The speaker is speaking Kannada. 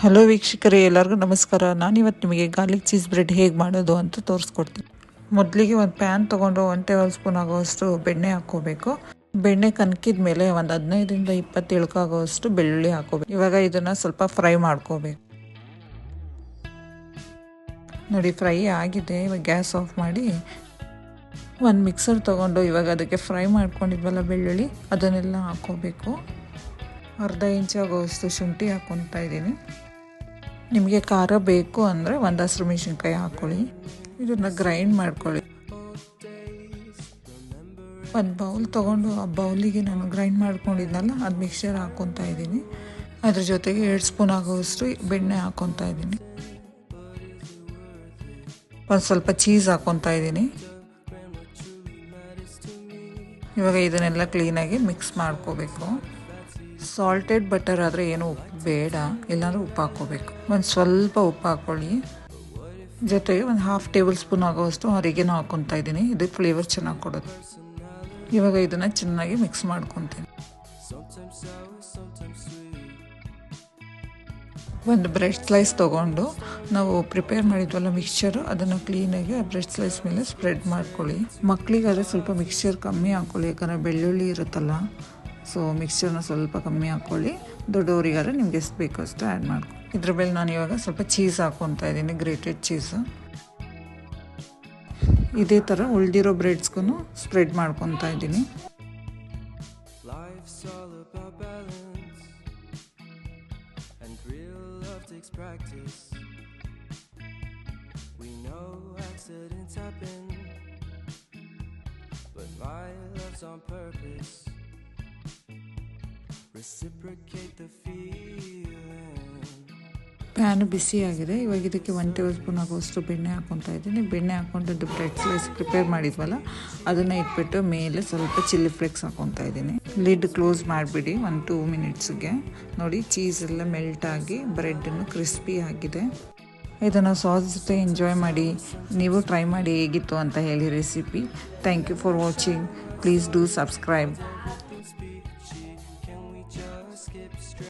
ಹಲೋ ವೀಕ್ಷಕರೇ, ಎಲ್ಲರಿಗೂ ನಮಸ್ಕಾರ. ನಾನಿವತ್ತು ನಿಮಗೆ ಗಾರ್ಲಿಕ್ ಚೀಸ್ ಬ್ರೆಡ್ ಹೇಗೆ ಮಾಡೋದು ಅಂತ ತೋರಿಸ್ಕೊಡ್ತೀನಿ. ಮೊದಲಿಗೆ ಒಂದು ಪ್ಯಾನ್ ತೊಗೊಂಡು 1 ಟೇಬಲ್ ಸ್ಪೂನ್ ಆಗೋವಷ್ಟು ಬೆಣ್ಣೆ ಹಾಕ್ಕೋಬೇಕು. ಬೆಣ್ಣೆ ಕನ್ಕಿದ ಮೇಲೆ ಒಂದು 15ರಿಂದ 20 ಇಳ್ಕಾಗೋವಷ್ಟು ಬೆಳ್ಳುಳ್ಳಿ ಹಾಕೋಬೇಕು. ಇವಾಗ ಇದನ್ನು ಸ್ವಲ್ಪ ಫ್ರೈ ಮಾಡ್ಕೋಬೇಕು. ನೋಡಿ, ಫ್ರೈ ಆಗಿದೆ. ಇವಾಗ ಗ್ಯಾಸ್ ಆಫ್ ಮಾಡಿ ಒಂದು ಮಿಕ್ಸರ್ ತೊಗೊಂಡು ಇವಾಗ ಅದಕ್ಕೆ ಫ್ರೈ ಮಾಡ್ಕೊಂಡಿದ್ವಲ್ಲ ಬೆಳ್ಳುಳ್ಳಿ, ಅದನ್ನೆಲ್ಲ ಹಾಕ್ಕೋಬೇಕು. ಅರ್ಧ ಇಂಚ್ ಆಗೋವಷ್ಟು ಶುಂಠಿ ಹಾಕ್ಕೊತಾ ಇದ್ದೀನಿ. ನಿಮಗೆ ಖಾರ ಬೇಕು ಅಂದರೆ ಒಂದು ಹಸಿರು ಮೆಣಸಿನ್ಕಾಯಿ ಹಾಕ್ಕೊಳ್ಳಿ. ಇದನ್ನು ಗ್ರೈಂಡ್ ಮಾಡ್ಕೊಳ್ಳಿ. ಒಂದು ಬೌಲ್ ತೊಗೊಂಡು ಆ ಬೌಲಿಗೆ ನಾನು ಗ್ರೈಂಡ್ ಮಾಡ್ಕೊಂಡಿದ್ನಲ್ಲ ಅದು ಮಿಕ್ಸರ್ ಹಾಕ್ಕೊತಾ ಇದ್ದೀನಿ. ಅದ್ರ ಜೊತೆಗೆ 2 ಸ್ಪೂನ್ ಆಗೋವಷ್ಟು ಬೆಣ್ಣೆ ಹಾಕ್ಕೊತಾ ಇದ್ದೀನಿ. ಒಂದು ಸ್ವಲ್ಪ ಚೀಸ್ ಹಾಕ್ಕೊತಾ ಇದ್ದೀನಿ. ಇವಾಗ ಇದನ್ನೆಲ್ಲ ಕ್ಲೀನಾಗಿ ಮಿಕ್ಸ್ ಮಾಡ್ಕೋಬೇಕು. ಸಾಲ್ಟೆಡ್ ಬಟರ್ ಆದರೆ ಏನು ಉಪ್ಪು ಬೇಡ, ಇಲ್ಲಾಂದ್ರೆ ಉಪ್ಪು ಹಾಕ್ಕೋಬೇಕು. ಒಂದು ಸ್ವಲ್ಪ ಉಪ್ಪು ಹಾಕ್ಕೊಳ್ಳಿ. ಜೊತೆಗೆ ಒಂದು 1/2 ಟೇಬಲ್ ಸ್ಪೂನ್ ಆಗೋವಷ್ಟು ಅರಿಗೆನೂ ಹಾಕ್ಕೊತಾ ಇದ್ದೀನಿ. ಇದು ಫ್ಲೇವರ್ ಚೆನ್ನಾಗಿ ಕೊಡೋದು. ಇವಾಗ ಇದನ್ನು ಚೆನ್ನಾಗಿ ಮಿಕ್ಸ್ ಮಾಡ್ಕೊತೀನಿ. ಒಂದು ಬ್ರೆಡ್ ಸ್ಲೈಸ್ ತೊಗೊಂಡು ನಾವು ಪ್ರಿಪೇರ್ ಮಾಡಿದ್ವಲ್ಲ ಮಿಕ್ಸ್ಚರು, ಅದನ್ನು ಕ್ಲೀನಾಗಿ ಆ ಬ್ರೆಡ್ ಸ್ಲೈಸ್ ಮೇಲೆ ಸ್ಪ್ರೆಡ್ ಮಾಡ್ಕೊಳ್ಳಿ. ಮಕ್ಕಳಿಗಾದರೆ ಸ್ವಲ್ಪ ಮಿಕ್ಸ್ಚರ್ ಕಮ್ಮಿ ಹಾಕ್ಕೊಳ್ಳಿ, ಯಾಕಂದರೆ ಬೆಳ್ಳುಳ್ಳಿ ಇರುತ್ತಲ್ಲ. ಸೊ ಮಿಕ್ಸ್ಚರ್ನ ಸ್ವಲ್ಪ ಕಮ್ಮಿ ಹಾಕ್ಕೊಳ್ಳಿ. ದೊಡ್ಡವರಿಗಾದ್ರೆ ನಿಮ್ಗೆ ಎಷ್ಟು ಬೇಕೋ ಅಷ್ಟು ಆ್ಯಡ್ ಮಾಡ್ಕೊಳ್ಳಿ. ಇದ್ರ ಮೇಲೆ ನಾನು ಇವಾಗ ಸ್ವಲ್ಪ ಚೀಸ್ ಹಾಕ್ಕೊತಾ ಇದ್ದೀನಿ, ಗ್ರೇಟೆಡ್ ಚೀಸು. ಇದೇ ಥರ ಉಳಿದಿರೋ ಬ್ರೆಡ್ಸ್ಗೂ ಸ್ಪ್ರೆಡ್ ಮಾಡ್ಕೊತಾ ಇದ್ದೀನಿ. ಪ್ಯಾನು ಬಿಸಿಯಾಗಿದೆ. ಇವಾಗ ಇದಕ್ಕೆ 1 ಟೇಬಲ್ ಸ್ಪೂನ್ ಆಗುವಷ್ಟು ಬೆಣ್ಣೆ ಹಾಕ್ಕೊತಾ ಇದ್ದೀನಿ. ಬೆಣ್ಣೆ ಹಾಕ್ಕೊಂಡದ್ದು ಬ್ರೆಡ್ ಸ್ಲೈಸ್ ಪ್ರಿಪೇರ್ ಮಾಡಿದ್ವಲ್ಲ ಅದನ್ನು ಇಟ್ಬಿಟ್ಟು ಮೇಲೆ ಸ್ವಲ್ಪ ಚಿಲ್ಲಿ ಫ್ಲೇಕ್ಸ್ ಹಾಕ್ಕೊತಾ ಇದ್ದೀನಿ. ಲಿಡ್ ಕ್ಲೋಸ್ ಮಾಡಿಬಿಡಿ 1-2 ಮಿನಿಟ್ಸ್ಗೆ. ನೋಡಿ, ಚೀಸ್ ಎಲ್ಲ ಮೆಲ್ಟ್ ಆಗಿ ಬ್ರೆಡ್ಡನ್ನು ಕ್ರಿಸ್ಪಿ ಆಗಿದೆ. ಇದನ್ನು ಸಾಸ್ ಜೊತೆ ಎಂಜಾಯ್ ಮಾಡಿ. ನೀವು ಟ್ರೈ ಮಾಡಿ ಹೇಗಿತ್ತು ಅಂತ ಹೇಳಿ recipe. Thank you for watching. Please do subscribe.